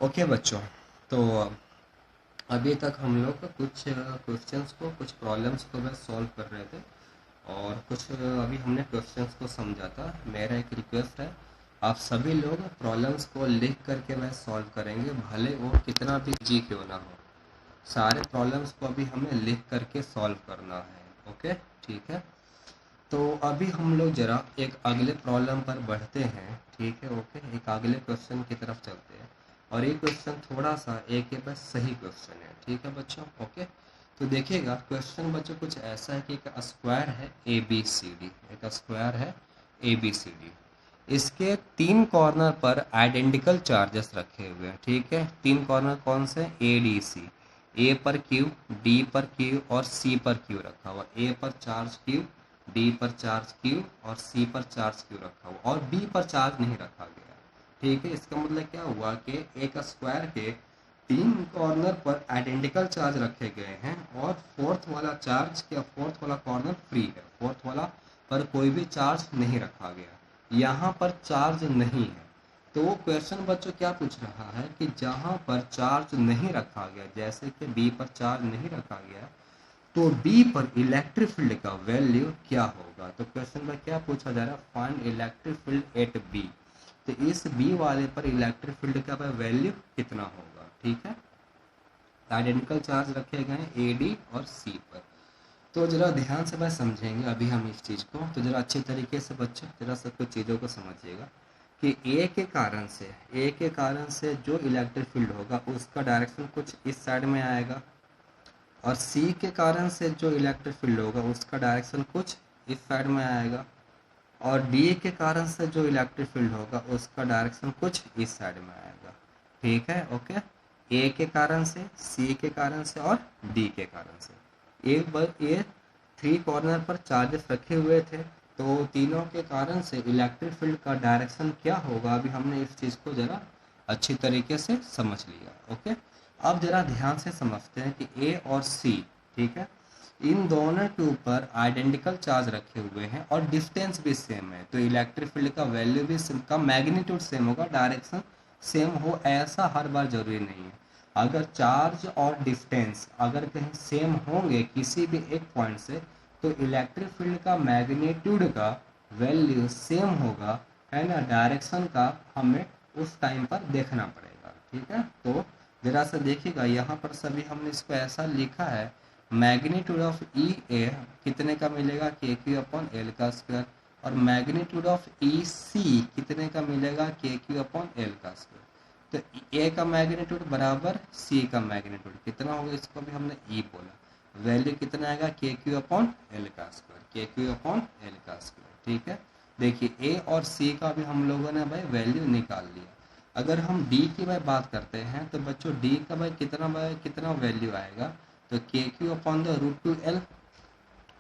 Okay बच्चों, तो अभी तक हम लोग कुछ क्वेश्चंस को, कुछ प्रॉब्लम्स को बस सॉल्व कर रहे थे और कुछ अभी हमने क्वेश्चंस को समझा था। मेरा एक रिक्वेस्ट है, आप सभी लोग प्रॉब्लम्स को लिख करके वह सॉल्व करेंगे, भले वो कितना भी जी क्यों ना हो। सारे प्रॉब्लम्स को अभी हमें लिख करके सॉल्व करना है। ओके, ठीक है। तो अभी हम लोग जरा एक अगले प्रॉब्लम पर बढ़ते हैं। ठीक है, ओके, एक अगले क्वेश्चन की तरफ चलते हैं। और ये क्वेश्चन थोड़ा सा एक के बस सही क्वेश्चन है। ठीक है बच्चों, ओके। तो देखिएगा क्वेश्चन बच्चों कुछ ऐसा है कि एक स्क्वायर है ए बी सी डी, एक स्क्वायर है ए बी सी डी। इसके तीन कॉर्नर पर आइडेंटिकल चार्जेस रखे हुए हैं। ठीक है, तीन कॉर्नर कौन से? A D C. ए पर क्यू, डी पर क्यू और सी पर क्यू रखा हुआ। ए पर चार्ज क्यू, डी पर चार्ज क्यू और सी पर चार्ज क्यू रखा हुआ, और बी पर चार्ज नहीं रखा गया। ठीक है, इसका मतलब क्या हुआ कि एक स्क्वायर के तीन कॉर्नर पर आइडेंटिकल चार्ज रखे गए हैं और फोर्थ वाला चार्ज या फोर्थ वाला कॉर्नर फ्री है। फोर्थ वाला पर कोई भी चार्ज नहीं रखा गया, यहाँ पर चार्ज नहीं है। तो वो क्वेश्चन बच्चों क्या पूछ रहा है कि जहाँ पर चार्ज नहीं रखा गया, जैसे कि बी पर चार्ज नहीं रखा गया, तो बी पर इलेक्ट्रिक फील्ड का वैल्यू क्या होगा। तो क्वेश्चन में क्या पूछा जा रहा है? Find electric field at B. तो इस बी वाले पर इलेक्ट्रिक फील्ड का वैल्यू कितना होगा। ठीक है, आइडेंटिकल चार्ज रखे गए ए डी और सी पर। तो जरा ध्यान से बस समझेंगे अभी हम इस चीज़ को। तो जरा अच्छे तरीके से बच्चे जरा सब कुछ चीज़ों को समझिएगा कि ए के कारण से जो इलेक्ट्रिक फील्ड होगा उसका डायरेक्शन कुछ इस साइड में आएगा, और सी के कारण से जो इलेक्ट्रिक फील्ड होगा उसका डायरेक्शन कुछ इस साइड में आएगा, और डी के कारण से जो इलेक्ट्रिक फील्ड होगा उसका डायरेक्शन कुछ इस साइड में आएगा। ठीक है, ओके। ए के कारण से, सी के कारण से और डी के कारण से। एक बार ये थ्री कॉर्नर पर चार्जेस रखे हुए थे, तो तीनों के कारण से इलेक्ट्रिक फील्ड का डायरेक्शन क्या होगा, अभी हमने इस चीज़ को ज़रा अच्छी तरीके से समझ लिया। ओके, अब जरा ध्यान से समझते हैं कि ए और सी, ठीक है, इन दोनों के ऊपर आइडेंटिकल चार्ज रखे हुए हैं और डिस्टेंस भी सेम है, तो इलेक्ट्रिक फील्ड का वैल्यू भी सेम, का मैग्नीट्यूड सेम होगा, डायरेक्शन सेम हो ऐसा हर बार जरूरी नहीं है। अगर चार्ज और डिस्टेंस अगर कहीं सेम होंगे किसी भी एक पॉइंट से, तो इलेक्ट्रिक फील्ड का मैग्नीट्यूड का वैल्यू सेम होगा, है ना। डायरेक्शन का हमें उस टाइम पर देखना पड़ेगा। ठीक है, तो जरा सा देखिएगा, यहाँ पर सभी हमने इसको ऐसा लिखा है, मैग्नीट्यूड ऑफ ई ए कितने का मिलेगा? के क्यू अपॉन एल का स्क्वायर। और मैग्नीट्यूड ऑफ ई सी कितने का मिलेगा? के क्यू अपॉन एल का स्क्वायर। तो ए का मैग्नीट्यूड बराबर सी का मैग्नीट्यूड कितना होगा, इसको भी हमने ई बोला। वैल्यू कितना आएगा? के क्यू अपॉन एल का स्क्वायर, के क्यू अपॉन एल का स्क्वायर। ठीक है, देखिए ए और सी का भी हम लोगों ने भाई वैल्यू निकाल लिया। अगर हम डी की भाई बात करते हैं, तो बच्चों डी का भाई कितना वैल्यू आएगा? तो K Q upon the root two L.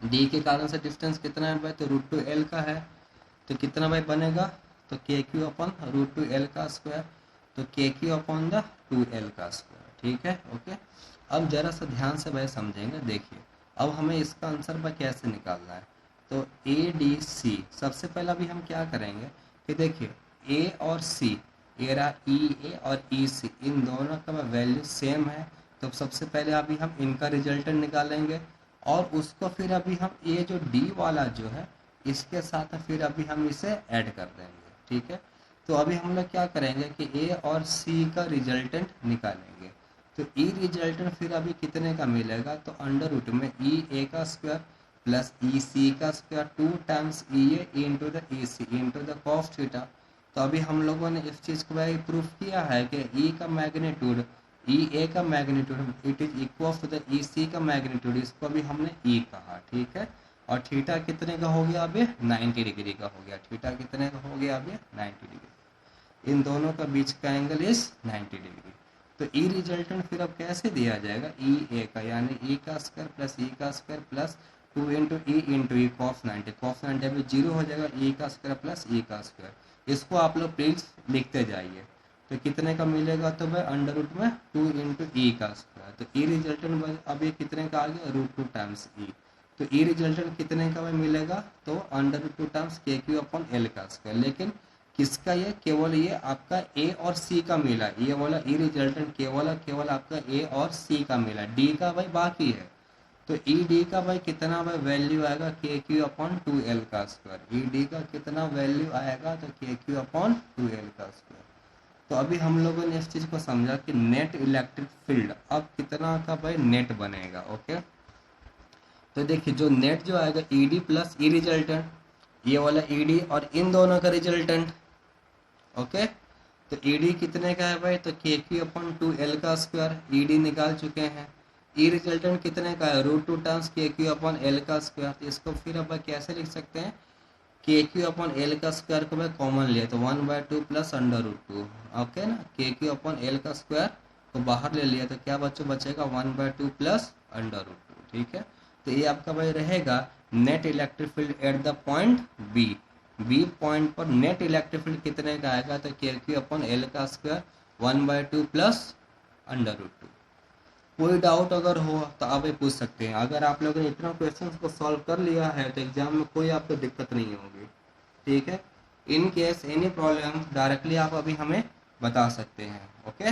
D के कारण से डिस्टेंस कितना है भाई? तो रूट टू एल का है, तो कितना भाई बनेगा? तो K Q upon root two L का स्क्वायर, तो K Q upon the two L का स्क्वायर। ठीक है, ओके। अब जरा सा ध्यान से भाई समझेंगे, देखिए अब हमें इसका आंसर भाई कैसे निकालना है। तो ए डी सी, सबसे पहला भी हम क्या करेंगे कि देखिए ए और सी, एरा ई ए और ई सी, इन दोनों का वैल्यू सेम है, तो सबसे पहले अभी हम इनका रिजल्टेंट निकालेंगे, और उसको फिर अभी हम ये जो डी वाला जो है इसके साथ फिर अभी हम इसे ऐड कर देंगे। ठीक है, तो अभी हम लोग क्या करेंगे कि ए और सी का रिजल्टेंट निकालेंगे। तो ई रिजल्टेंट फिर अभी कितने का मिलेगा? तो अंडर रूट में ई ए का स्क्वायर प्लस ई सी का square, two times E A into the E C into the cos theta. तो अभी हम लोगों ने इस चीज़ को भाई प्रूफ किया है कि ई का मैग्नीट्यूड, ई ए का magnitude it is equal to the E C का मैग्नीट्यूड, इसको अभी हमने ई कहा। ठीक है, और थीटा कितने का हो गया? अभी 90 डिग्री का हो गया। थीटा कितने का हो गया? अभी 90 डिग्री। इन दोनों का बीच का एंगल इज 90 डिग्री। तो ई रिजल्टेंट फिर अब कैसे दिया जाएगा? ई ए का यानी ई का स्क्वायर प्लस ई का square plus two into E cos 90। Cos 90 अभी जीरो हो जाएगा, ई का स्क्वायर प्लस ई का स्क्वायर। इसको आप लोग प्लीज लिखते जाइए। तो कितने का मिलेगा? तो भाई अंडर रूट में टू इंटू ई का स्क्वायर। तो ई रिजल्टेंट अब ये कितने का आ गया? रूट टू टाइम्स ई। तो ई रिजल्टेंट कितने का भाई मिलेगा? तो अंडर रूट टू टाइम्स के क्यू अपॉन एल का स्क्वायर। लेकिन किसका, ये केवल ये आपका ए और सी का मिला, ये वाला ई रिजल्टेंट केवल आपका ए और सी का मिला, डी का भाई बाकी है। तो ई डी का भाई कितना भाई वैल्यू आएगा, के क्यू अपॉन 2l का स्क्वायर। ई डी का कितना वैल्यू आएगा, तो के क्यू अपॉन 2l का स्क्वायर। तो अभी हम लोगों ने इस चीज़ को समझा कि नेट इलेक्ट्रिक फील्ड अब कितना का भाई नेट बनेगा। ओके, तो देखिए जो नेट जो आएगा ई डी प्लस ई रिजल्टेंट, ये वाला ई डी और इन दोनों का रिजल्टेंट। ओके, तो ई डी कितने का है भाई, तो के क्यू अपॉन 2l का स्क्वायर, ई डी निकाल चुके हैं। ई रिजल्टेंट कितने का है, रूट 2 टाइम्स के क्यू अपॉन एल का स्क्वायर। तो इसको फिर अब कैसे लिख सकते हैं, के क्यू अपॉन एल का स्क्वायर को भाई कॉमन लिया तो 1/2 प्लस अंडर रूट 2। ओके ना, के क्यू अपॉन एल का स्क्वायर को बाहर ले लिया तो क्या बचेगा 1/2 प्लस अंडर रूट 2। ठीक है, तो ये आपका भाई रहेगा net electric field at the point B. B point पर नेट इलेक्ट्रिक फील्ड कितने का आएगा, तो के क्यू अपॉन एल का स्क्वायर 1/2 प्लस अंडर रूट 2। कोई डाउट अगर हो तो आप ये पूछ सकते हैं। अगर आप लोगों ने इतना क्वेश्चंस को सॉल्व कर लिया है तो एग्जाम में कोई आपको दिक्कत नहीं होगी। ठीक है, in case any problem directly आप अभी हमें बता सकते हैं। ओके।